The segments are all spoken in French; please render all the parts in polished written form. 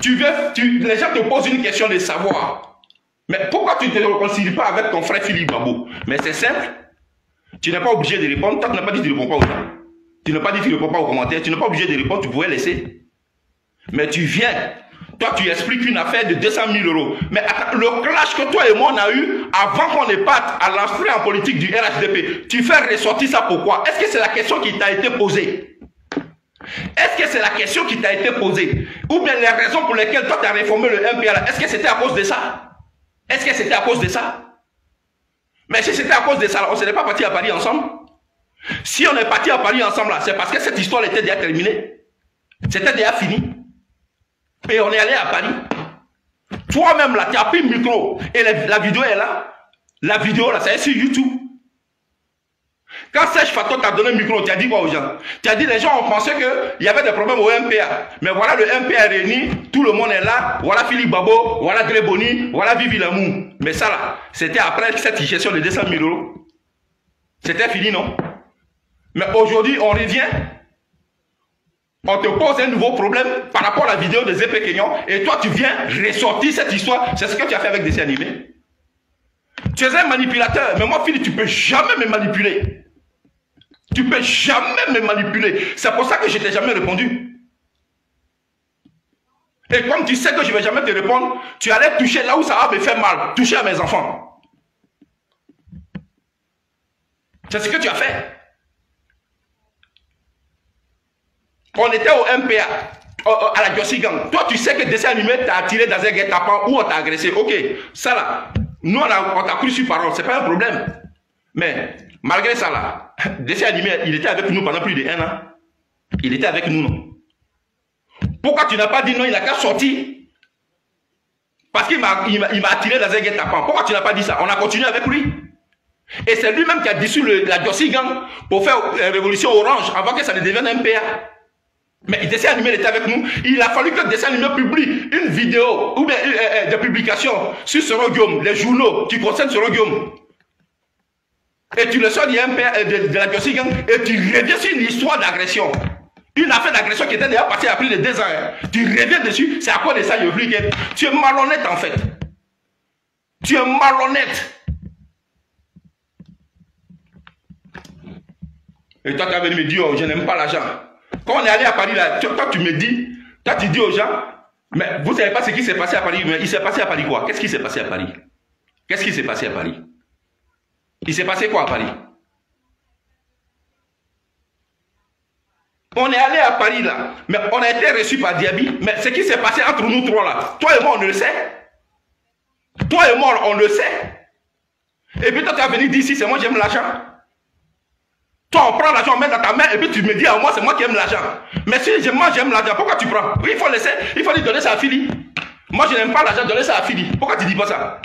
Les gens te posent une question de savoir. Mais pourquoi tu ne te réconcilies pas avec ton frère Philippe Babo? Mais c'est simple. Tu n'es pas obligé de répondre. Toi, tu n'as pas dit que tu ne réponds pas aux gens. Tu n'as pas dit que tu ne réponds pas aux commentaires. Tu n'es pas obligé de répondre, tu pouvais laisser. Mais tu viens. Toi, tu expliques une affaire de 200 000 euros. Mais attends, le clash que toi et moi on a eu avant qu'on ne parte à l'entrée en politique du RHDP, tu fais ressortir ça pourquoi? Est-ce que c'est la question qui t'a été posée? Est-ce que c'est la question qui t'a été posée? Ou bien les raisons pour lesquelles toi tu as réformé le MPA, est-ce que c'était à cause de ça? Est-ce que c'était à cause de ça? Mais si c'était à cause de ça, on ne serait pas parti à Paris ensemble? Si on est parti à Paris ensemble, c'est parce que cette histoire était déjà terminée. C'était déjà fini. Et on est allé à Paris. Toi-même là, tu as pris le micro. Et la vidéo est là. La vidéo là, c'est sur YouTube. Quand Serge Fato t'a donné le micro, tu as dit quoi aux gens? Tu as dit les gens ont pensé qu'il y avait des problèmes au MPA. Mais voilà, le MPA est réuni, tout le monde est là. Voilà Philippe Babo, voilà Gréboni, voilà Vivi Lamou. Mais ça là, c'était après cette gestion de 200 000 euros. C'était fini, non? Mais aujourd'hui, on revient. On te pose un nouveau problème par rapport à la vidéo de Zépé Kenyon et toi tu viens ressortir cette histoire. C'est ce que tu as fait avec des animés. Tu es un manipulateur, mais moi Philippe, tu ne peux jamais me manipuler. Tu ne peux jamais me manipuler. C'est pour ça que je ne t'ai jamais répondu. Et comme tu sais que je ne vais jamais te répondre, tu allais toucher là où ça va me faire mal, toucher à mes enfants. C'est ce que tu as fait. On était au MPA, à la Jossi Gang. Toi, tu sais que dessin animé t'a attiré dans un guet-apens ou on t'a agressé. Ok, ça là, nous on t'a cru sur parole, c'est pas un problème. Mais malgré ça là, dessin animé, il était avec nous pendant plus de 1 an. Il était avec nous, non? Pourquoi tu n'as pas dit non, il n'a qu'à sortir? Parce qu'il m'a attiré dans un guet-apens. Pourquoi tu n'as pas dit ça? On a continué avec lui. Et c'est lui-même qui a dissous la Jossi Gang pour faire révolution orange avant que ça ne devienne un MPA. Mais le dessin animé était avec nous. Il a fallu que le dessin animé publie une vidéo ou bien de publication sur Soro Guillaume, les journaux qui concernent Soro Guillaume. Et tu le sors du MPA de la Jossi Gang et tu reviens sur une histoire d'agression. Une affaire d'agression qui était déjà passée à plus de 2 ans. Tu reviens dessus, c'est à quoi de ça, tu es malhonnête en fait. Tu es malhonnête. Et toi, tu as venu me dire, oh, je n'aime pas l'argent. Quand on est allé à Paris, là, toi, tu me dis, toi, tu dis aux gens, mais vous ne savez pas ce qui s'est passé à Paris. Mais il s'est passé à Paris quoi? Qu'est-ce qui s'est passé à Paris? Qu'est-ce qui s'est passé à Paris? Il s'est passé quoi à Paris? On est allé à Paris, là, mais on a été reçu par Diaby. Mais ce qui s'est passé entre nous trois, là, toi et moi, on le sait. Toi et moi, on le sait. Et puis toi, tu as venu d'ici, c'est moi, j'aime l'argent. Toi, on prend l'argent, on met dans ta main et puis tu me dis à moi, c'est moi qui aime l'argent. Mais si moi j'aime l'argent, pourquoi tu prends? Oui, il faut laisser, il faut lui donner ça à Philly. Moi, je n'aime pas l'argent, donner ça à Philly. Pourquoi tu dis pas ça?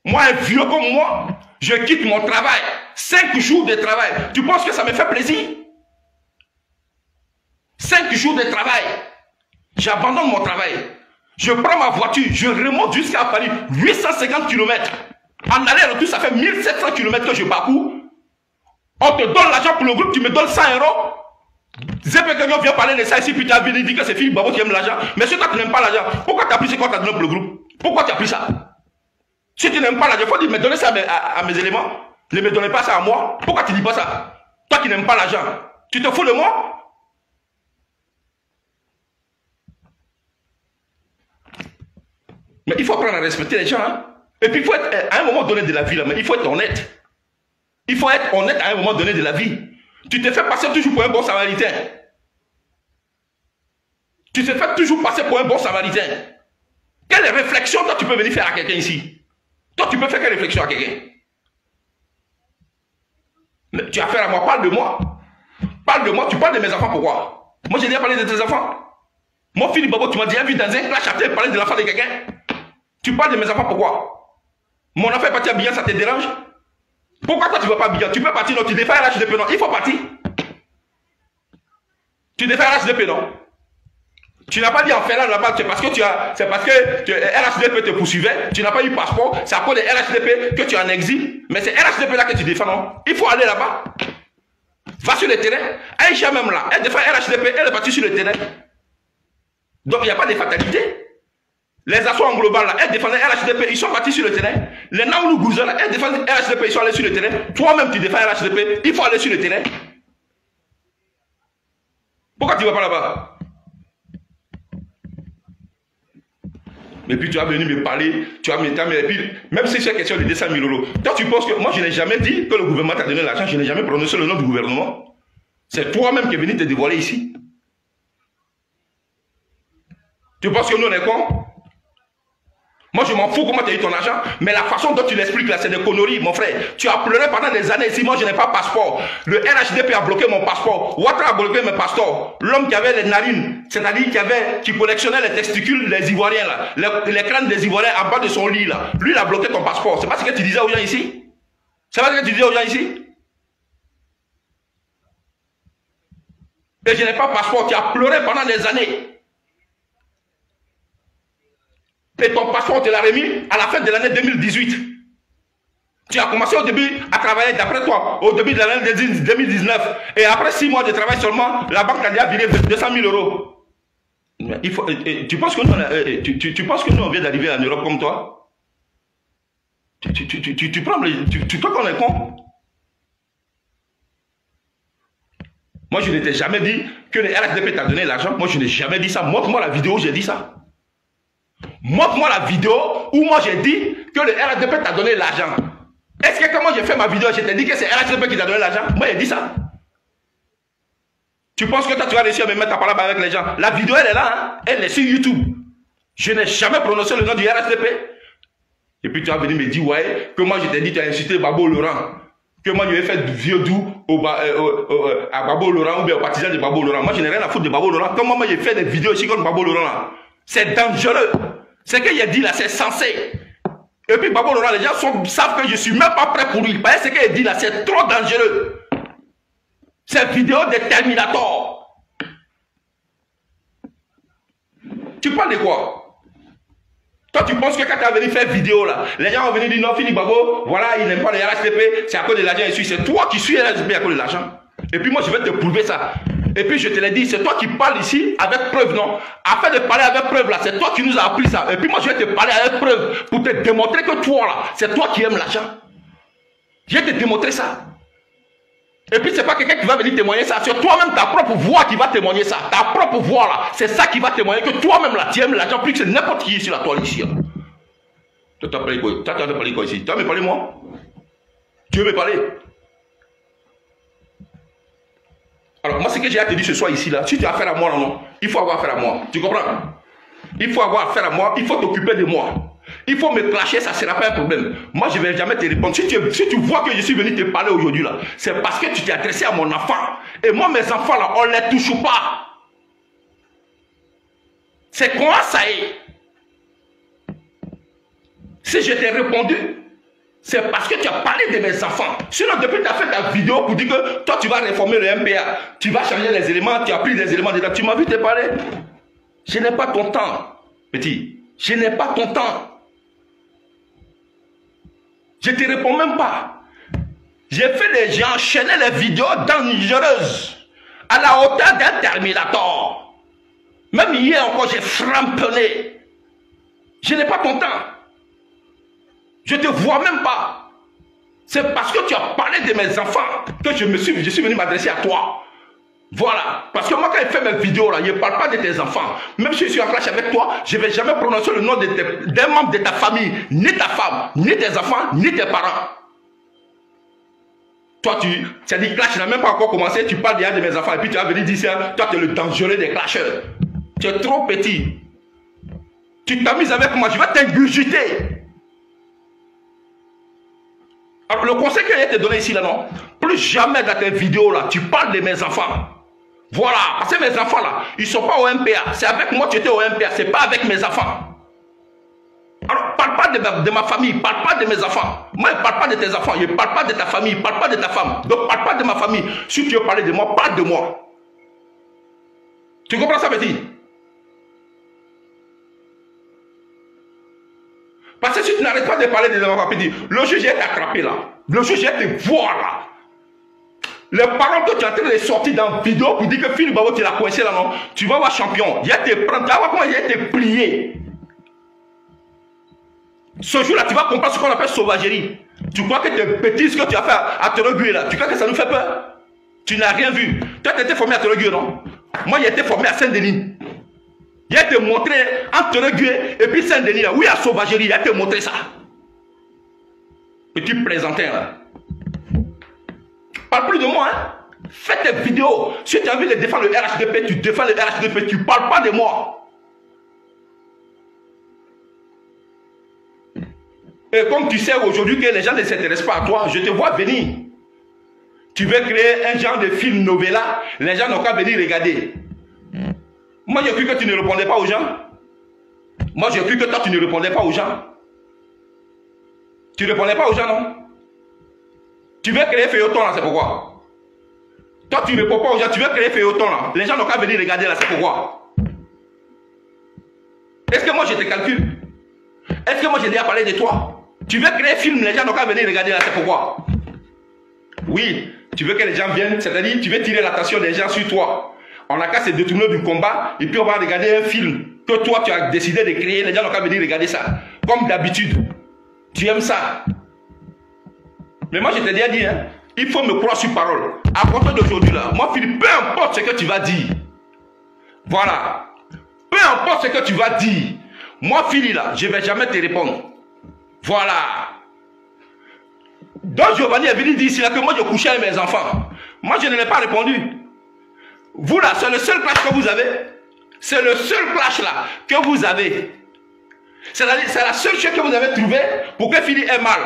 Moi, un vieux comme moi, je quitte mon travail. 5 jours de travail. Tu penses que ça me fait plaisir? 5 jours de travail. J'abandonne mon travail. Je prends ma voiture, je remonte jusqu'à Paris, 850 km. En aller-retour, ça fait 1700 km que je parcours. On te donne l'argent pour le groupe, tu me donnes 100 euros. Zépé Kenyon vient parler de ça ici, puis tu as venu dire que c'est Philippe Babo qui aime l'argent. Mais si toi tu n'aimes pas l'argent, pourquoi tu as pris ce qu'on t'a donné pour le groupe? Pourquoi tu as pris ça? Si tu n'aimes pas l'argent, il faut dire, me donner ça à mes éléments. Ne me donnez pas ça à moi. Pourquoi tu ne dis pas ça? Toi qui n'aimes pas l'argent, tu te fous de moi? Mais il faut apprendre à respecter les gens. Hein? Et puis il faut être, à un moment donné de la vie, là, mais il faut être honnête. Il faut être honnête à un moment donné de la vie. Tu te fais passer toujours pour un bon samaritain. Tu te fais toujours passer pour un bon samaritain. Quelle réflexion toi tu peux venir faire à quelqu'un ici? Toi tu peux faire quelle réflexion à quelqu'un? Tu as affaire à moi, parle de moi. Parle de moi, tu parles de mes enfants, pourquoi? Moi j'ai déjà parlé de tes enfants. Moi Philippe Babo, tu m'as déjà vu dans un clash après parler de l'enfant de quelqu'un. Tu parles de mes enfants, pourquoi? Mon enfant est parti à Bignan, ça te dérange? Pourquoi toi tu ne vas pas à Bignan? Tu peux partir, non? Tu défais RHDP, non? Il faut partir. Tu défais RHDP, non? Tu n'as pas dit en faire là-bas, c'est parce que RHDP te poursuivait, tu n'as pas eu passeport, c'est à cause de RHDP que tu es en exil, mais c'est RHDP là que tu défends, non? Il faut aller là-bas. Va sur le terrain. Aïcha même là, elle défend RHDP, elle est partie sur le terrain. Donc il n'y a pas de fatalité. Les assauts en global là, elles défendaient RHDP, ils sont partis sur le terrain. Les Naoulou Gouza là, elles défendent RHDP, ils sont allés sur le terrain. Toi-même tu défends RHDP, il faut aller sur le terrain. Pourquoi tu ne vas pas là-bas? Et puis tu vas venir me parler, tu vas me et puis même si c'est question de 200 000 euros. Toi tu penses que moi je n'ai jamais dit que le gouvernement t'a donné l'argent, je n'ai jamais prononcé le nom du gouvernement. C'est toi-même qui es venu te dévoiler ici. Tu penses que nous on est cons? Moi, je m'en fous comment tu as eu ton argent, mais la façon dont tu l'expliques là, c'est des conneries, mon frère. Tu as pleuré pendant des années ici, moi je n'ai pas de passeport. Le RHDP a bloqué mon passeport. Ouattara a bloqué mes passeports. L'homme qui avait les narines, c'est-à-dire qui collectionnait les testicules des Ivoiriens là, les crânes des Ivoiriens en bas de son lit là. Lui, il a bloqué ton passeport. C'est pas ce que tu disais aux gens ici? C'est pas ce que tu disais aux gens ici? Et je n'ai pas de passeport. Tu as pleuré pendant des années. Et ton passeport, tu l'as remis à la fin de l'année 2018. Tu as commencé au début à travailler, d'après toi, au début de l'année 2019. Et après 6 mois de travail seulement, la banque t'a dit à virer 200 000 euros. Il faut, tu penses que nous, on vient d'arriver en Europe comme toi? Tu crois qu'on est con? Moi, je ne t'ai jamais dit que le RHDP t'a donné l'argent. Moi, je n'ai jamais dit ça. Montre-moi la vidéo où j'ai dit ça. Montre-moi la vidéo où moi j'ai dit que le RHDP t'a donné l'argent. Est-ce que quand moi j'ai fait ma vidéo, je t'ai dit que c'est RHDP qui t'a donné l'argent? Moi j'ai dit ça. Tu penses que toi tu vas réussir à me mettre à parler avec les gens? La vidéo elle est là, hein? Elle est sur YouTube. Je n'ai jamais prononcé le nom du RHDP. Et puis tu vas venir me dire, ouais, que moi je t'ai dit tu as insulté Babo Laurent. Que moi je vais faire du vieux doux à Babo Laurent ou bien aux partisans de Babo Laurent. Moi je n'ai rien à foutre de Babo Laurent. Comment moi j'ai fait des vidéos ici comme Babo Laurent là? C'est dangereux. Ce qu'il a dit là, c'est censé. Et puis Babo Laurent, les gens savent que je ne suis même pas prêt pour lui. Parce que ce qu'il a dit là, c'est trop dangereux. C'est vidéo de Terminator. Tu parles de quoi? Toi, tu penses que quand tu as venu faire vidéo là, les gens vont venir dire non, Philippe Babo, voilà, il n'aime pas les RHDP, c'est à cause de l'argent, il suit. C'est toi qui suis RHDP à cause de l'argent. Et puis moi, je vais te prouver ça. Et puis je te l'ai dit, c'est toi qui parles ici avec preuve, non? Afin de parler avec preuve là, c'est toi qui nous as appris ça. Et puis moi je vais te parler avec preuve pour te démontrer que toi là, c'est toi qui aimes l'argent. Je vais te démontrer ça. Et puis c'est pas quelqu'un qui va venir témoigner ça, c'est toi-même ta propre voix qui va témoigner ça. Ta propre voix là, c'est ça qui va témoigner que toi-même là, tu aimes l'argent plus que n'importe qui sur la toile ici. Hein. Toi tu as parlé quoi? Tu as parlé quoi ici? Tu vas me parler moi? Tu veux me parler? Alors, moi, ce que j'ai à te dire ce soir ici, là, si tu as affaire à moi, non, il faut avoir affaire à moi. Tu comprends? Il faut avoir affaire à moi, il faut t'occuper de moi. Il faut me clasher, ça ne sera pas un problème. Moi, je ne vais jamais te répondre. Si tu vois que je suis venu te parler aujourd'hui, là, c'est parce que tu t'es adressé à mon enfant. Et moi, mes enfants, là, on ne les touche pas. C'est quoi ça est? Si je t'ai répondu, c'est parce que tu as parlé de mes enfants. Sinon, depuis que tu as fait ta vidéo pour dire que toi, tu vas réformer le MPA, tu vas changer les éléments, tu as pris les éléments dedans, tu m'as vu te parler. Je n'ai pas ton temps, petit. Je n'ai pas ton temps. Je ne te réponds même pas. J'ai enchaîné les vidéos dangereuses à la hauteur d'un Terminator. Même hier encore, j'ai framponné. Je n'ai pas ton temps. Je ne te vois même pas. C'est parce que tu as parlé de mes enfants que je suis venu m'adresser à toi. Voilà. Parce que moi, quand je fais mes vidéos, là, je ne parle pas de tes enfants. Même si je suis en clash avec toi, je ne vais jamais prononcer le nom d'un membre de ta famille, ni ta femme, ni tes enfants, ni tes parents. Toi, tu as dit clash, tu n'as même pas encore commencé, tu parles déjà de mes enfants, et puis tu vas venir dire ça, toi, tu es le dangereux des clasheurs. Tu es trop petit. Tu t'amuses avec moi, je vais t'ingurgiter. Alors, le conseil que je vais te donner ici, là, non? Plus jamais dans tes vidéos, là, tu parles de mes enfants. Voilà, parce que mes enfants, là, ils ne sont pas au MPA. C'est avec moi que tu étais au MPA, ce n'est pas avec mes enfants. Alors, parle pas de ma famille, parle pas de mes enfants. Moi, je ne parle pas de tes enfants, je ne parle pas de ta famille, je ne parle pas de ta femme. Donc, parle pas de ma famille. Si tu veux parler de moi, parle de moi. Tu comprends ça, petit? Parce que si tu n'arrêtes pas de parler de ma famille, le juge est attrapé là. Le juge est te voir là. Les paroles que tu es en train de sortir dans la vidéo pour dire que Philippe Babo, tu l'as coincé là, non? Tu vas voir champion. Il y a tes prendre, tu vas voir comment il y a été plié. Ce jour-là, tu vas comprendre ce qu'on appelle sauvagerie. Tu crois que tes bêtises que tu as fait à Teregué là, tu crois que ça nous fait peur? Tu n'as rien vu. Toi, tu as été formé à Teregué, non? Moi, j'ai été formé à Saint-Denis. Il a été montré entre Teregué et puis Saint-Denis là. Oui, à sauvagerie, il a été montré ça. Petit plaisantin là. Parle plus de moi, hein. Fais tes vidéos. Si tu as envie de défendre le RHDP, tu défends le RHDP, tu ne parles pas de moi. Et comme tu sais aujourd'hui que les gens ne s'intéressent pas à toi, je te vois venir. Tu veux créer un genre de film novella, les gens n'ont qu'à venir regarder. Moi j'ai cru que tu ne répondais pas aux gens. Moi j'ai cru que toi tu ne répondais pas aux gens. Tu ne répondais pas aux gens, non? Tu veux créer feuilleton là, c'est pourquoi? Toi tu ne réponds pas aux gens, tu veux créer feuilleton là. Les gens n'ont qu'à venir regarder là, c'est pourquoi? Est-ce que moi je te calcule? Est-ce que moi j'ai déjà parlé de toi? Tu veux créer film, les gens n'ont qu'à venir regarder là, c'est pourquoi? Oui, tu veux que les gens viennent, c'est-à-dire tu veux tirer l'attention des gens sur toi. On n'a qu'à se détourner du combat et puis on va regarder un film que toi tu as décidé de créer, les gens n'ont qu'à venir regarder ça. Comme d'habitude. Tu aimes ça. Mais moi je t'ai déjà dit, hein, il faut me croire sur parole. À partir d'aujourd'hui là, moi Philippe, peu importe ce que tu vas dire. Voilà. Peu importe ce que tu vas dire. Moi Philippe là, je ne vais jamais te répondre. Voilà. Donc Giovanni est venu dire ici là que moi je couchais avec mes enfants. Moi je ne l'ai pas répondu. Vous là, c'est le seul clash que vous avez. C'est le seul clash là que vous avez. C'est la seule chose que vous avez trouvée pour que Philippe ait mal.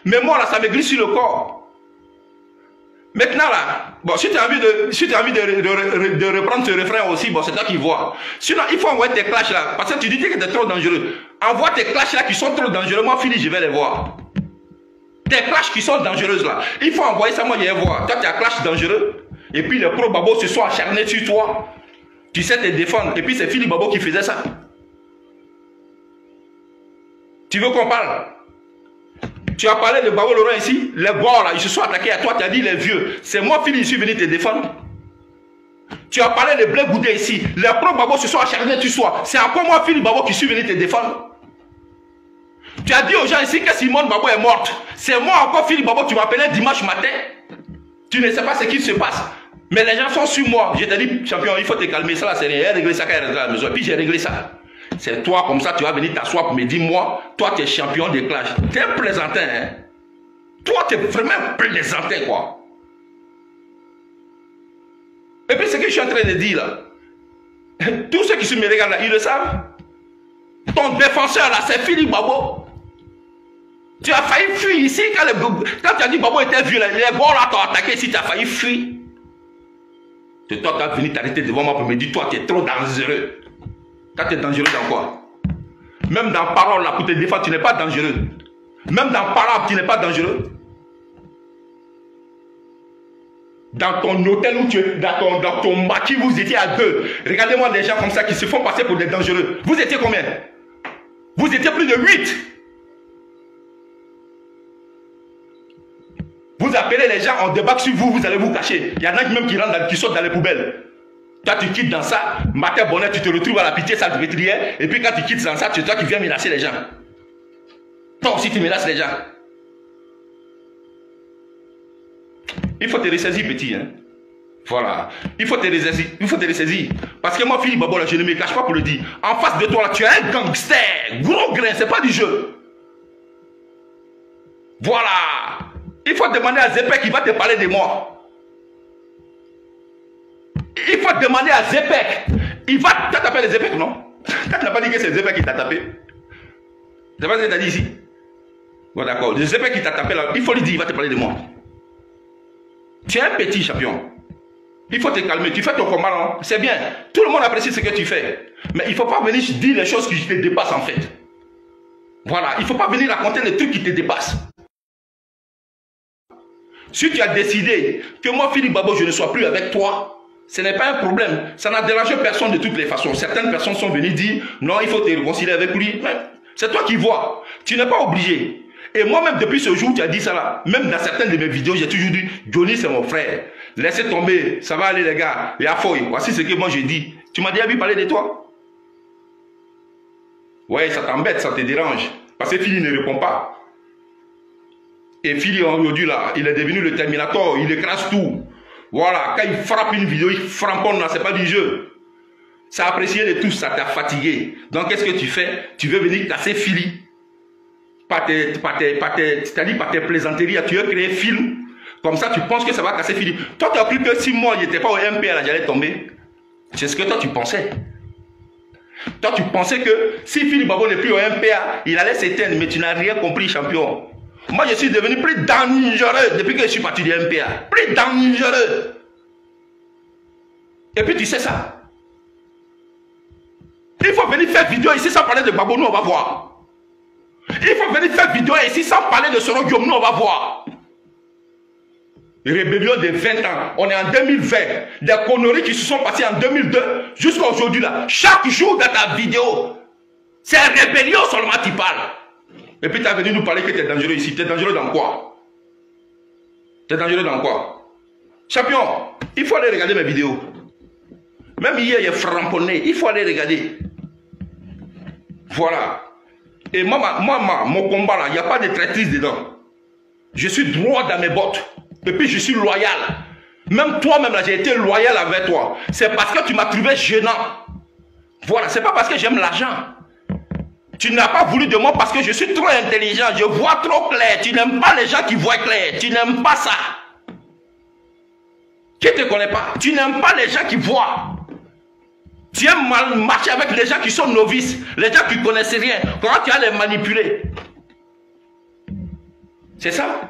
Mais moi là, ça me glisse sur le corps. Maintenant là, bon, si tu as envie de reprendre ce refrain aussi, bon, c'est toi qui vois. Sinon, il faut envoyer tes clashs là. Parce que tu dis que tu es trop dangereux. Envoie tes clashs là qui sont trop dangereux. Moi, Philippe, je vais les voir. Tes clashs qui sont dangereuses là. Il faut envoyer ça, moi, je vais voir. Toi, tu as clash dangereux. Et puis les pro babos se sont acharnés sur toi. Tu sais te défendre. Et puis c'est Philippe Babo qui faisait ça. Tu veux qu'on parle? Tu as parlé de Babo Laurent ici. Les bords là, ils se sont attaqués à toi. Tu as dit les vieux. C'est moi Philippe, je suis venu te défendre. Tu as parlé de Blé Goudé ici. Les pro babos se sont acharnés sur toi. C'est encore moi Philippe Babo qui suis venu te défendre. Tu as dit aux gens ici que Simone Babo est morte. C'est moi encore Philippe Babo, tu m'appelais dimanche matin. Tu ne sais pas ce qui se passe. Mais les gens sont sur moi. Je t'ai dit, champion, il faut te calmer. Ça là, c'est rien. Régler ça quand il rentre à la maison. Et puis j'ai réglé ça. C'est toi comme ça, tu vas venir t'asseoir pour me dire, moi, toi tu es champion de clash. Tu es un plaisantin, hein. Toi tu es vraiment un plaisantin, quoi. Et puis ce que je suis en train de dire là, tous ceux qui me regardent là, ils le savent. Ton défenseur là, c'est Philippe Babo. Tu as failli fuir ici quand tu as dit Babo était vieux, les bords là t'ont attaqué ici, tu as failli fuir. C'est toi qui as venu t'arrêter devant moi pour me dire, toi tu es trop dangereux. Quand tu es dangereux dans quoi? Même dans parole là pour te défendre, tu n'es pas dangereux. Même dans parole, tu n'es pas dangereux. Dans ton hôtel où tu es, dans ton maquis, vous étiez à deux. Regardez-moi des gens comme ça qui se font passer pour des dangereux. Vous étiez combien? Vous étiez plus de 8. Vous appelez les gens, on débarque sur vous, vous allez vous cacher. Il y en a même qui sautent dans les poubelles. Toi, tu quittes dans ça, matin bonheur, tu te retrouves à la pitié salpêtrière, et puis quand tu quittes dans ça, c'est toi qui viens menacer les gens. Toi aussi, tu menaces les gens. Il faut te ressaisir, petit. Hein. Voilà. Il faut te ressaisir. Il faut te ressaisir. Parce que moi, Philippe Babo, là, je ne me cache pas pour le dire. En face de toi, là, tu es un gangster. Gros grain, c'est pas du jeu. Voilà. Il faut demander à Zepek qui va te parler de moi. Il faut demander à Zepek. Il va t'appeler les Zepek, non? Tu n'as pas dit que c'est Zepek qui t'a tapé. C'est pas ce que tu as dit ici. Bon, d'accord. Le Zepek qui t'a tapé là, il faut lui dire, il va te parler de moi. Tu es un petit champion. Il faut te calmer. Tu fais ton combat, non? C'est bien. Tout le monde apprécie ce que tu fais. Mais il ne faut pas venir dire les choses qui te dépassent en fait. Voilà. Il ne faut pas venir raconter les trucs qui te dépassent. Si tu as décidé que moi, Philippe Babo, je ne sois plus avec toi, ce n'est pas un problème. Ça n'a dérangé personne de toutes les façons. Certaines personnes sont venues dire, non, il faut te réconcilier avec lui. C'est toi qui vois. Tu n'es pas obligé. Et moi-même, depuis ce jour, tu as dit ça là. Même dans certaines de mes vidéos, j'ai toujours dit, Johnny, c'est mon frère. Laissez tomber, ça va aller les gars. Il y a fouille. Voici ce que moi j'ai dit. Tu m'as déjà vu parler de toi? Ouais, ça t'embête, ça te dérange. Parce que Philly ne répond pas. Et Philly, aujourd'hui, là, il est devenu le Terminator. Il écrase tout. Voilà, quand il frappe une vidéo, il framponne là, c'est pas du jeu. Ça a apprécié de tous, ça t'a fatigué. Donc, qu'est-ce que tu fais? Tu veux venir casser Philly. Par tes plaisanteries, tu veux créer film. Comme ça, tu penses que ça va casser Philly. Toi, tu as cru que si moi, il n'était pas au MPA, là, j'allais tomber. C'est ce que toi, tu pensais. Toi, tu pensais que si Philippe Babo n'est plus au MPA, il allait s'éteindre, mais tu n'as rien compris, champion. Moi, je suis devenu plus dangereux depuis que je suis parti du MPA. Plus dangereux. Et puis, tu sais ça. Il faut venir faire vidéo ici sans parler de Babo, nous, on va voir. Il faut venir faire vidéo ici sans parler de Soro Guillaume, nous, on va voir. Rébellion de 20 ans. On est en 2020. Des conneries qui se sont passées en 2002 jusqu'à aujourd'hui là. Chaque jour dans ta vidéo, c'est rébellion seulement tu parles. Et puis tu es venu nous parler que tu es dangereux ici. Tu es dangereux dans quoi? Tu es dangereux dans quoi? Champion, il faut aller regarder mes vidéos. Même hier, il est framponné. Il faut aller regarder. Voilà. Et moi, mon combat là, il n'y a pas de traîtrise dedans. Je suis droit dans mes bottes. Et puis je suis loyal. Même toi-même là, j'ai été loyal avec toi. C'est parce que tu m'as trouvé gênant. Voilà, c'est pas parce que j'aime l'argent. Tu n'as pas voulu de moi parce que je suis trop intelligent. Je vois trop clair. Tu n'aimes pas les gens qui voient clair. Tu n'aimes pas ça. Qui ne te connaît pas? Tu n'aimes pas les gens qui voient. Tu aimes mal marcher avec les gens qui sont novices. Les gens qui ne connaissent rien. Comment tu vas les manipuler? C'est ça?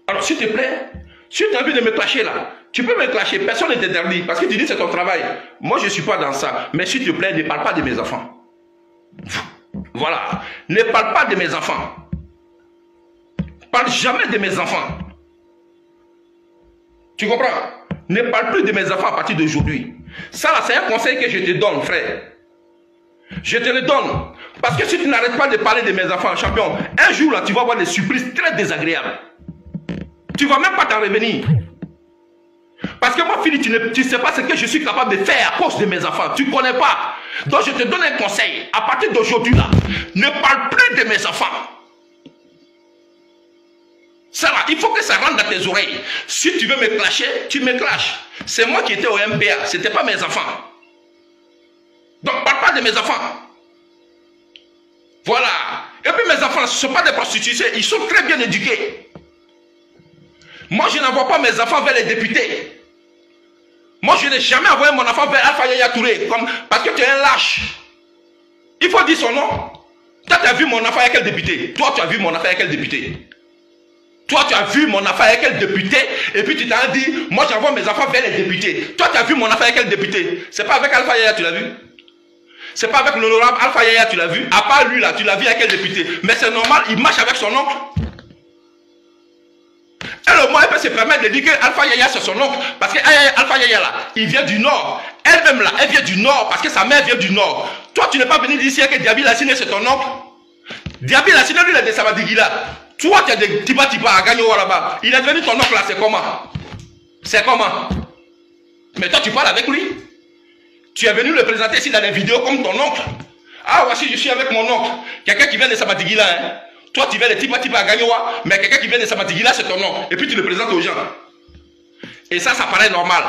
Alors, s'il te plaît, si tu as envie de me clasher là, tu peux me clasher, personne ne t'interdit, parce que tu dis c'est ton travail. Moi, je ne suis pas dans ça. Mais s'il te plaît, ne parle pas de mes enfants. Voilà. Ne parle pas de mes enfants. Parle jamais de mes enfants. Tu comprends? Ne parle plus de mes enfants à partir d'aujourd'hui. Ça là, c'est un conseil que je te donne, frère. Je te le donne. Parce que si tu n'arrêtes pas de parler de mes enfants, champion, un jour là, tu vas avoir des surprises très désagréables. Tu ne vas même pas t'en revenir. Parce que moi, Philippe, tu ne sais pas ce que je suis capable de faire à cause de mes enfants. Tu ne connais pas. Donc, je te donne un conseil. À partir d'aujourd'hui, là, ne parle plus de mes enfants. Ça va, il faut que ça rentre dans tes oreilles. Si tu veux me clasher, tu me clashes. C'est moi qui étais au MPA. Ce n'était pas mes enfants. Donc, parle pas de mes enfants. Voilà. Et puis, mes enfants, ce ne sont pas des prostituées. Ils sont très bien éduqués. Moi, je n'envoie pas mes enfants vers les députés. Moi, je n'ai jamais envoyé mon enfant vers Alpha Yaya Touré, parce que tu es un lâche. Il faut dire son nom. Toi, tu as vu mon enfant avec quel député? Toi, tu as vu mon enfant avec quel député? Toi, tu as vu mon enfant avec quel député? Et puis, tu t'as dit, moi, j'envoie mes enfants vers les députés. Toi, tu as vu mon enfant avec quel député? C'est pas avec Alpha Yaya, tu l'as vu? C'est pas avec l'honorable Alpha Yaya, tu l'as vu? À part lui, là, tu l'as vu avec quel député? Mais c'est normal, il marche avec son oncle. Elle au moins elle peut se permettre de dire que Alpha Yaya c'est son oncle. Parce que Alpha Yaya là, il vient du nord. Elle-même là, elle vient du nord parce que sa mère vient du nord. Toi tu n'es pas venu d'ici que Diaby Lassine c'est ton oncle. Diaby Lassine lui il est de Sabadigila. Toi tu as des tiba à gagner là-bas. Il est devenu ton oncle là, c'est comment? C'est comment? Mais toi tu parles avec lui. Tu es venu le présenter ici dans les vidéos comme ton oncle. Ah voici je suis avec mon oncle. Quelqu'un qui vient de Sabadigila hein. Toi, tu viens de Tiba à Gagnoua, mais quelqu'un qui vient de Sabatigila, c'est ton nom. Et puis tu le présentes aux gens. Et ça paraît normal.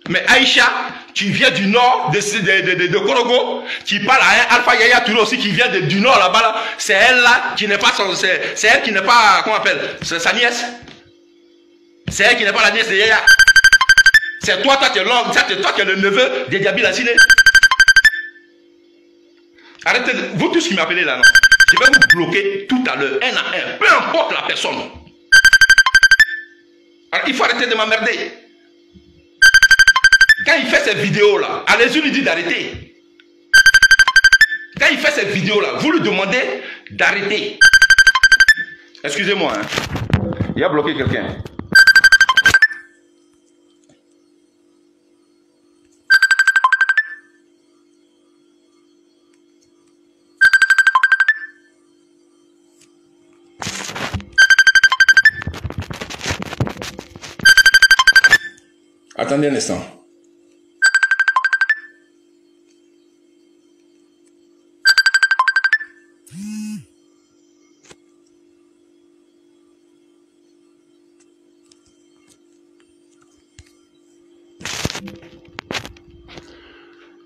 Mais Aïcha, tu viens du nord de Korogo, qui parle à un Alpha Yaya Touré aussi, qui vient du nord là-bas. Là. C'est elle là, qui n'est pas c'est elle qui n'est pas, comment on appelle, c'est sa nièce. C'est elle qui n'est pas la nièce de Yaya. C'est toi tu es l'homme, c'est toi qui es le neveu de Diaby Lassine. Arrêtez, vous tous qui m'appelez là, non? Je vais vous bloquer tout à l'heure, un à un, peu importe la personne. Alors, il faut arrêter de m'emmerder. Quand il fait ces vidéos-là, allez-y lui dire d'arrêter. Quand il fait ces vidéos-là, vous lui demandez d'arrêter. Excusez-moi, hein. Il a bloqué quelqu'un. Attendez un instant.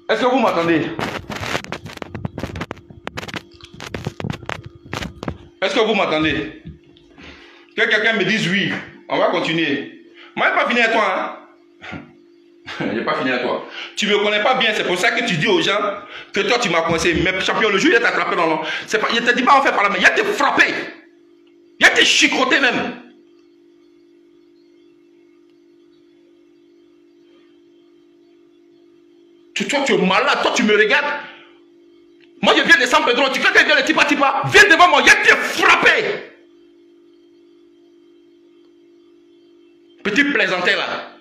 Est-ce que vous m'entendez? Est-ce que vous m'entendez? Que quelqu'un me dise oui. On va continuer. Moi, je n'ai pas fini à toi. Hein? Je n'ai pas fini à toi. Tu ne me connais pas bien. C'est pour ça que tu dis aux gens que toi, tu m'as coincé. Mais champion, le jour, il t'a attrapé dans l'an. Il ne te dit pas en fait par la main. Il a été frappé. Il a été chicoté même. Toi, tu es malade. Toi, tu me regardes. Moi, je viens de San Pedro. Tu crois que je viens de Tipa Tipa? Viens devant moi. Il a été frappé. Petit plaisantin là.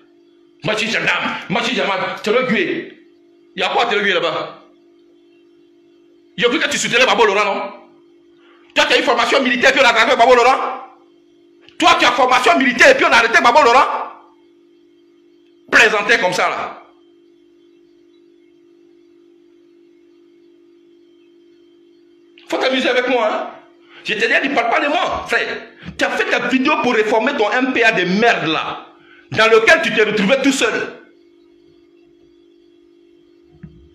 Moi, je suis gendarme. Moi, je suis gendarme. Tu es gué. Il y a quoi à te gué là-bas? Il y a vu que tu soutenais Babo Laurent, non? Toi, tu as eu formation militaire et puis on a arrêté Babo Laurent? Toi, tu as formation militaire et puis on a arrêté Babo Laurent? Plaisantin comme ça là. Faut t'amuser avec moi, hein? Je te dis, ne parle pas de moi, frère. Tu as fait ta vidéo pour réformer ton MPA de merde là, dans lequel tu t'es retrouvé tout seul.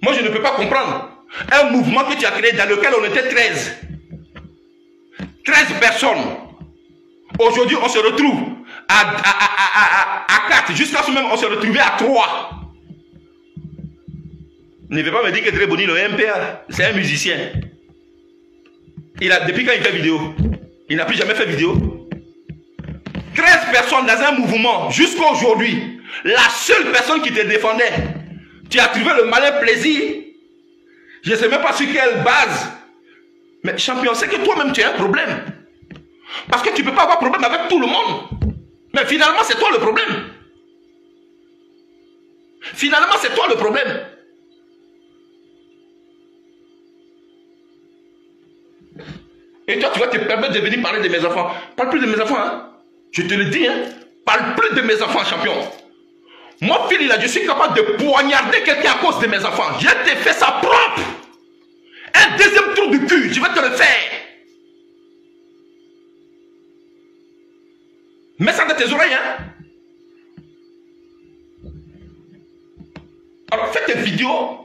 Moi, je ne peux pas comprendre. Un mouvement que tu as créé dans lequel on était 13. 13 personnes. Aujourd'hui, on se retrouve à 4. Jusqu'à ce même, on se retrouvait à 3. Ne vais pas me dire que Dre Boni, le MPA, c'est un musicien. Depuis quand il fait vidéo? Il n'a plus jamais fait vidéo. 13 personnes dans un mouvement jusqu'à aujourd'hui. La seule personne qui te défendait. Tu as trouvé le malin plaisir. Je ne sais même pas sur quelle base. Mais champion, c'est que toi-même tu as un problème. Parce que tu ne peux pas avoir problème avec tout le monde. Mais finalement, c'est toi le problème. Finalement, c'est toi le problème. Et toi, tu vas te permettre de venir parler de mes enfants. Parle plus de mes enfants, hein. Je te le dis, hein. Parle plus de mes enfants, champion. Moi, Phil, je suis capable de poignarder quelqu'un à cause de mes enfants. Je t'ai fait ça propre. Un deuxième tour de cul, je vais te le faire. Mets ça dans tes oreilles, hein. Alors, fais tes vidéos.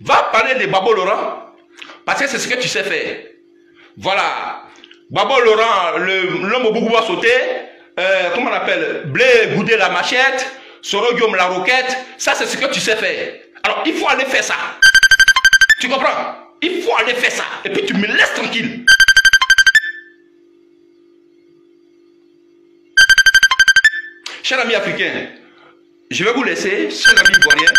Va parler de Babo Laurent. Parce que c'est ce que tu sais faire. Voilà. Babo Laurent, l'homme au bout va sauter. Comment on appelle? Blé Goudé la machette. Soro Guillaume la roquette. Ça, c'est ce que tu sais faire. Alors, il faut aller faire ça. Tu comprends? Il faut aller faire ça. Et puis, tu me laisses tranquille. Chers amis africains, je vais vous laisser. Chers amis ivoiriens,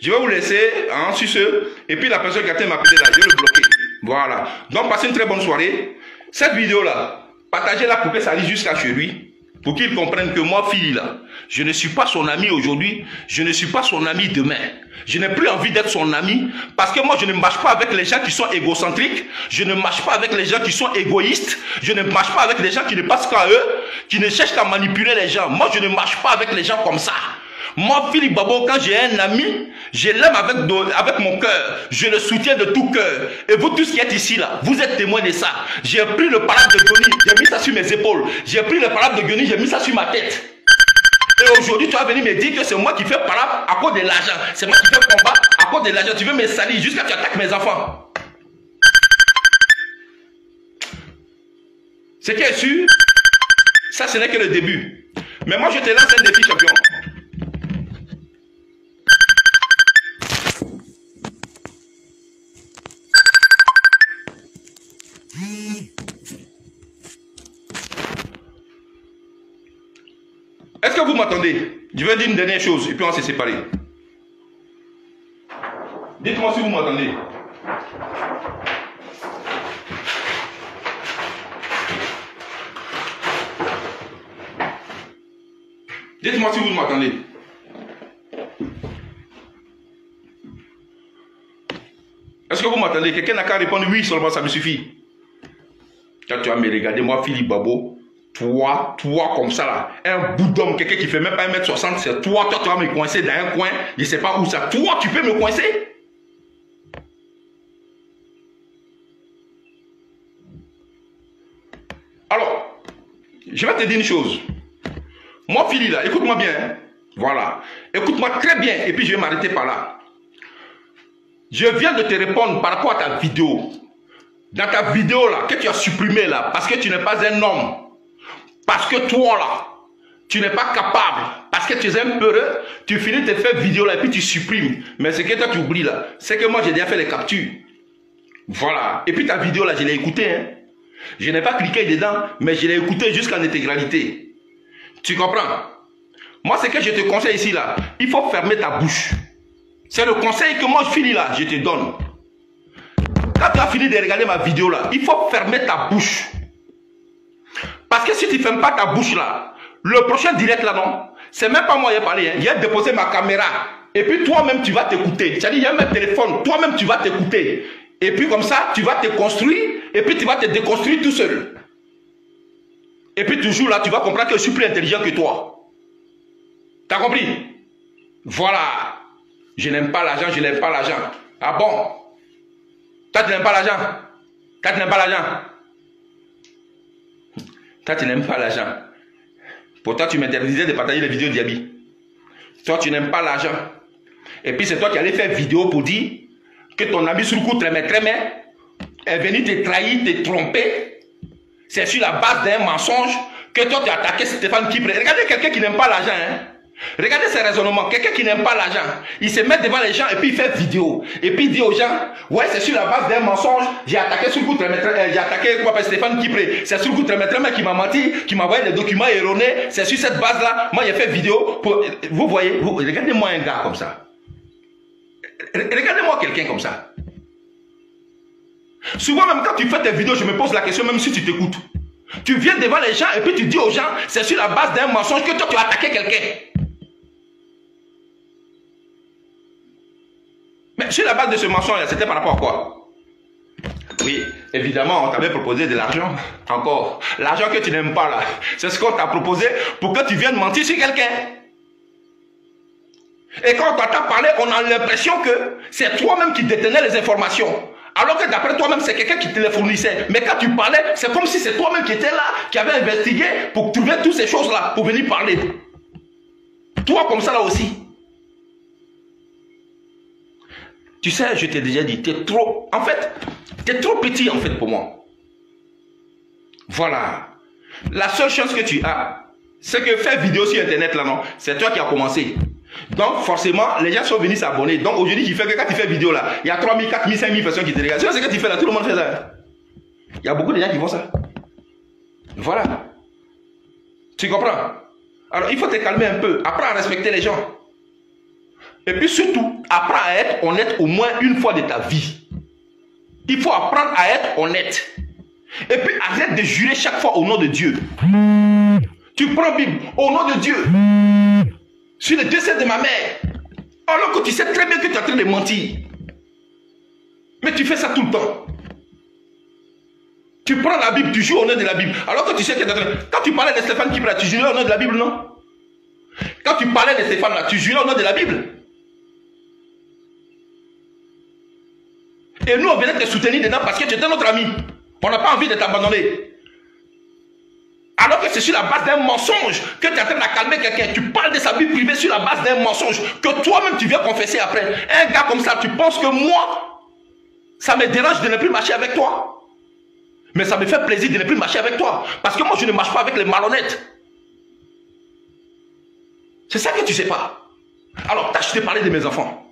je vais vous laisser hein, sur ce. Et puis, la personne qui a été m'appeler là, je vais le bloquer. Voilà. Donc, passez une très bonne soirée. Cette vidéo-là, partagez-la pour que ça arrive jusqu'à chez lui. Pour qu'il comprenne que moi, fille, là, je ne suis pas son ami aujourd'hui. Je ne suis pas son ami demain. Je n'ai plus envie d'être son ami. Parce que moi, je ne marche pas avec les gens qui sont égocentriques. Je ne marche pas avec les gens qui sont égoïstes. Je ne marche pas avec les gens qui ne passent qu'à eux. Qui ne cherchent qu'à manipuler les gens. Moi, je ne marche pas avec les gens comme ça. Moi, Philippe Babo, quand j'ai un ami, je l'aime avec mon cœur. Je le soutiens de tout cœur. Et vous tous qui êtes ici, là, vous êtes témoins de ça. J'ai pris le palabre de Goni, j'ai mis ça sur mes épaules. J'ai pris le palabre de Goni, j'ai mis ça sur ma tête. Et aujourd'hui, tu vas venir me dire que c'est moi qui fais palabre à cause de l'argent. C'est moi qui fais combat à cause de l'argent. Tu veux me salir jusqu'à ce que tu attaques mes enfants. Ce qui est sûr, ça, ce n'est que le début. Mais moi, je te lance un défi, champion. Est-ce que vous m'entendez? Je vais dire une dernière chose et puis on va se séparer. Dites-moi si vous m'entendez. Dites-moi si vous m'entendez. Est-ce que vous m'entendez? Quelqu'un n'a qu'à répondre oui seulement, ça me suffit. Quand tu vas me regarder, moi, Philippe Babo, Toi comme ça là, un bout d'homme, quelqu'un qui fait même pas 1m60, c'est toi, tu vas me coincer dans un coin, je sais pas où ça. Toi, tu peux me coincer? Alors, je vais te dire une chose. Moi, Philly là, écoute-moi bien. Hein? Voilà. Écoute-moi très bien et puis je vais m'arrêter par là. Je viens de te répondre par rapport à ta vidéo. Dans ta vidéo là, que tu as supprimé là, parce que tu n'es pas un homme. Parce que toi là, tu n'es pas capable. Parce que tu es un peureux, tu finis de faire vidéo là et puis tu supprimes. Mais ce que toi tu oublies là, c'est que moi j'ai déjà fait les captures. Voilà. Et puis ta vidéo là, je l'ai écoutée. Hein. Je n'ai pas cliqué dedans, mais je l'ai écoutée jusqu'en intégralité. Tu comprends? Moi, ce que je te conseille ici là, il faut fermer ta bouche. C'est le conseil que moi je finis là, je te donne. Quand tu as fini de regarder ma vidéo là, il faut fermer ta bouche. Parce que si tu ne fermes pas ta bouche là, le prochain direct là non, c'est même pas moi qui ai parlé, hein. J'ai déposé ma caméra. Et puis toi-même tu vas t'écouter. C'est-à-dire, il y a un téléphone, toi-même tu vas t'écouter. Et puis comme ça, tu vas te construire, et puis tu vas te déconstruire tout seul. Et puis toujours là, tu vas comprendre que je suis plus intelligent que toi. T'as compris? Voilà. Je n'aime pas l'argent, je n'aime pas l'argent. Ah bon? Toi, tu n'aimes pas l'argent? Toi, tu n'aimes pas l'argent? Toi, tu n'aimes pas l'argent. Pourtant, tu m'interdisais de partager les vidéos d'Yabi. Toi, tu n'aimes pas l'argent. Et puis, c'est toi qui allais faire vidéo pour dire que ton ami sur le coup très est venu te trahir, te tromper. C'est sur la base d'un mensonge que toi, tu as attaqué Stéphane Kipré. Regardez quelqu'un qui n'aime pas l'argent, hein. Regardez ses raisonnements. Quelqu'un qui n'aime pas l'argent, il se met devant les gens et puis il fait vidéo. Et puis il dit aux gens, ouais, c'est sur la base d'un mensonge, j'ai attaqué sur le coup j'ai attaqué Stéphane Kipré. C'est sur le coup qui m'a menti, qui m'a envoyé des documents erronés. C'est sur cette base-là, moi j'ai fait vidéo. Pour, vous voyez, regardez-moi un gars comme ça. Regardez-moi quelqu'un comme ça. Souvent même quand tu fais tes vidéos, je me pose la question, même si tu t'écoutes. Tu viens devant les gens et puis tu dis aux gens, c'est sur la base d'un mensonge que toi tu as attaqué quelqu'un. Mais sur la base de ce mensonge, c'était par rapport à quoi? Oui, évidemment, on t'avait proposé de l'argent. Encore, l'argent que tu n'aimes pas là, c'est ce qu'on t'a proposé pour que tu viennes mentir sur quelqu'un. Et quand on t'a parlé, on a l'impression que c'est toi-même qui détenais les informations. Alors que d'après toi-même, c'est quelqu'un qui te les fournissait. Mais quand tu parlais, c'est comme si c'est toi-même qui étais là, qui avait investigué pour trouver toutes ces choses-là, pour venir parler. Toi, comme ça là aussi. Tu sais, je t'ai déjà dit, tu es trop... En fait, tu es trop petit en fait pour moi. Voilà. La seule chance que tu as, c'est que faire vidéo sur Internet là, non, c'est toi qui as commencé. Donc forcément, les gens sont venus s'abonner. Donc aujourd'hui, tu fais que quand tu fais vidéo là, il y a 3000, 4000, 5000 personnes qui te regardent. C'est ce que tu fais là, tout le monde fait ça. Il y a beaucoup de gens qui font ça. Voilà. Tu comprends? Alors il faut te calmer un peu. Apprends à respecter les gens. Et puis surtout, apprends à être honnête au moins une fois de ta vie. Il faut apprendre à être honnête. Et puis arrête de jurer chaque fois au nom de Dieu. Tu prends Bible au nom de Dieu. Sur le décès de ma mère. Alors que tu sais très bien que tu es en train de mentir. Mais tu fais ça tout le temps. Tu prends la Bible, tu joues au nom de la Bible. Alors que tu sais que tu es en train de... Quand tu parlais de Stéphane Kipré, tu jurais au nom de la Bible, non? Quand tu parlais de Stéphane là, tu jurais au nom de la Bible. Et nous, on venait te soutenir dedans parce que tu étais notre ami. On n'a pas envie de t'abandonner. Alors que c'est sur la base d'un mensonge que tu es en train d'accalmer quelqu'un. Tu parles de sa vie privée sur la base d'un mensonge que toi-même tu viens confesser après. Un gars comme ça, tu penses que moi, ça me dérange de ne plus marcher avec toi. Mais ça me fait plaisir de ne plus marcher avec toi. Parce que moi, je ne marche pas avec les malhonnêtes. C'est ça que tu ne sais pas. Alors, tâche de parler de mes enfants.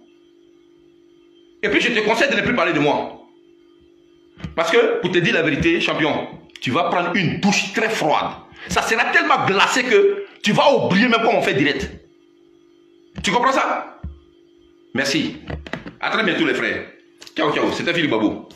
Et puis, je te conseille de ne plus parler de moi. Parce que, pour te dire la vérité, champion, tu vas prendre une douche très froide. Ça sera tellement glacé que tu vas oublier même comment on fait direct. Tu comprends ça? Merci. À très bientôt les frères. Ciao, ciao. C'était Philippe Babou.